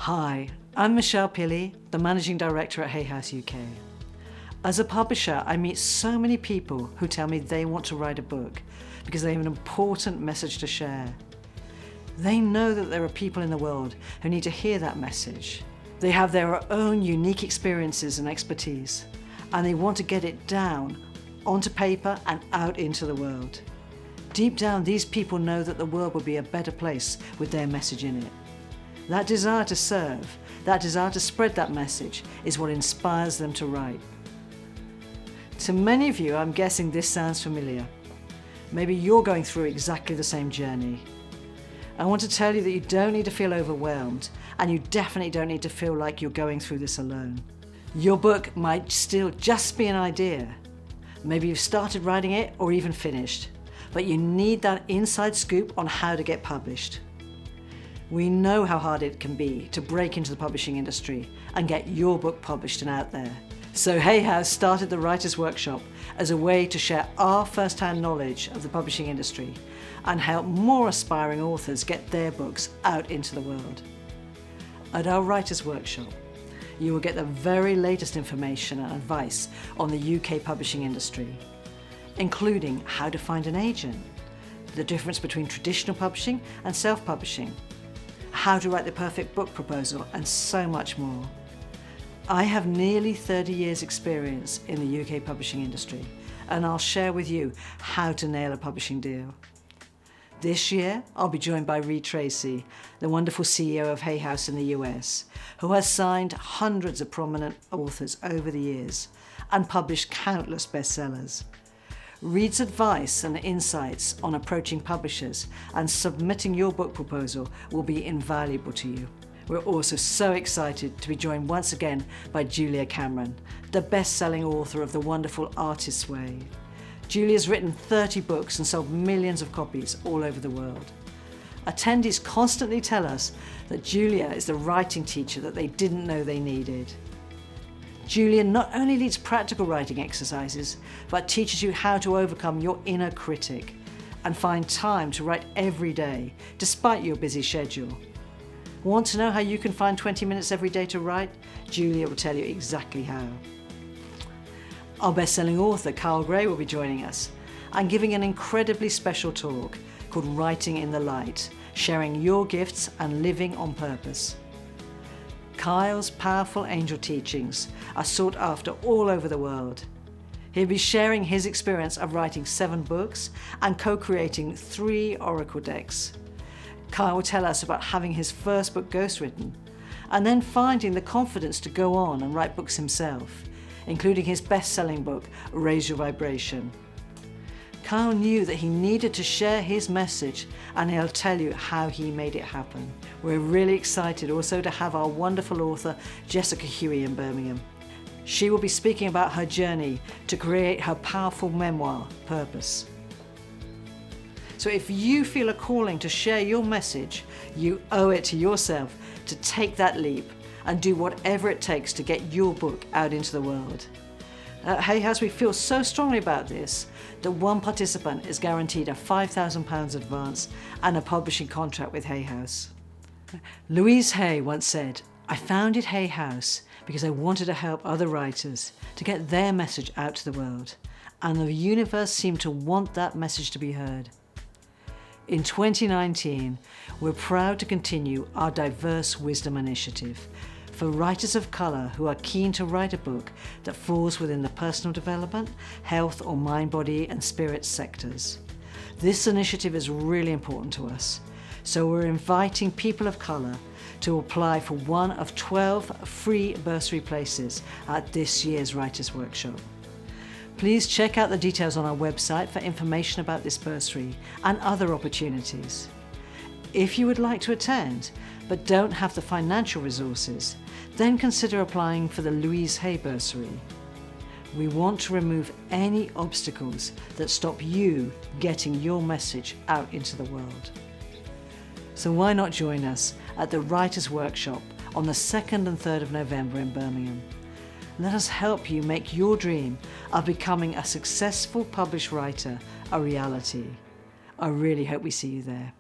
Hi, I'm Michelle Pilley, the Managing Director at Hay House UK. As a publisher, I meet so many people who tell me they want to write a book because they have an important message to share. They know that there are people in the world who need to hear that message. They have their own unique experiences and expertise, and they want to get it down onto paper and out into the world. Deep down, these people know that the world would be a better place with their message in it. That desire to serve, that desire to spread that message is what inspires them to write. To many of you, I'm guessing this sounds familiar. Maybe you're going through exactly the same journey. I want to tell you that you don't need to feel overwhelmed, and you definitely don't need to feel like you're going through this alone. Your book might still just be an idea. Maybe you've started writing it or even finished, but you need that inside scoop on how to get published. We know how hard it can be to break into the publishing industry and get your book published and out there. So Hay House started the Writers' Workshop as a way to share our first-hand knowledge of the publishing industry and help more aspiring authors get their books out into the world. At our Writers' Workshop, you will get the very latest information and advice on the UK publishing industry, including how to find an agent, the difference between traditional publishing and self-publishing, how to write the perfect book proposal, and so much more. I have nearly 30 years experience in the UK publishing industry, and I'll share with you how to nail a publishing deal. This year, I'll be joined by Reed Tracy, the wonderful CEO of Hay House in the US, who has signed hundreds of prominent authors over the years and published countless bestsellers. Reed's advice and insights on approaching publishers and submitting your book proposal will be invaluable to you. We're also so excited to be joined once again by Julia Cameron, the best-selling author of The Wonderful Artist's Way. Julia's written 30 books and sold millions of copies all over the world. Attendees constantly tell us that Julia is the writing teacher that they didn't know they needed. Julia not only leads practical writing exercises, but teaches you how to overcome your inner critic and find time to write every day, despite your busy schedule. Want to know how you can find 20 minutes every day to write? Julia will tell you exactly how. Our best-selling author, Carl Gray, will be joining us and giving an incredibly special talk called Writing in the Light, sharing your gifts and living on purpose. Kyle's powerful angel teachings are sought after all over the world. He'll be sharing his experience of writing 7 books and co-creating 3 oracle decks. Kyle will tell us about having his first book ghostwritten and then finding the confidence to go on and write books himself, including his best-selling book, Raise Your Vibration. Kyle knew that he needed to share his message, and he'll tell you how he made it happen. We're really excited also to have our wonderful author, Jessica Huey, in Birmingham. She will be speaking about her journey to create her powerful memoir, Purpose. So if you feel a calling to share your message, you owe it to yourself to take that leap and do whatever it takes to get your book out into the world. At Hay House, we feel so strongly about this that one participant is guaranteed a £5,000 advance and a publishing contract with Hay House. Louise Hay once said, "I founded Hay House because I wanted to help other writers to get their message out to the world, and the universe seemed to want that message to be heard." In 2019, we're proud to continue our Diverse Wisdom Initiative for writers of colour who are keen to write a book that falls within the personal development, health or mind, body and spirit sectors. This initiative is really important to us, so we're inviting people of colour to apply for one of 12 free bursary places at this year's Writers' Workshop. Please check out the details on our website for information about this bursary and other opportunities. If you would like to attend, but don't have the financial resources, then consider applying for the Louise Hay Bursary. We want to remove any obstacles that stop you getting your message out into the world. So why not join us at the Writers' Workshop on the 2nd and 3rd of November in Birmingham? Let us help you make your dream of becoming a successful published writer a reality. I really hope we see you there.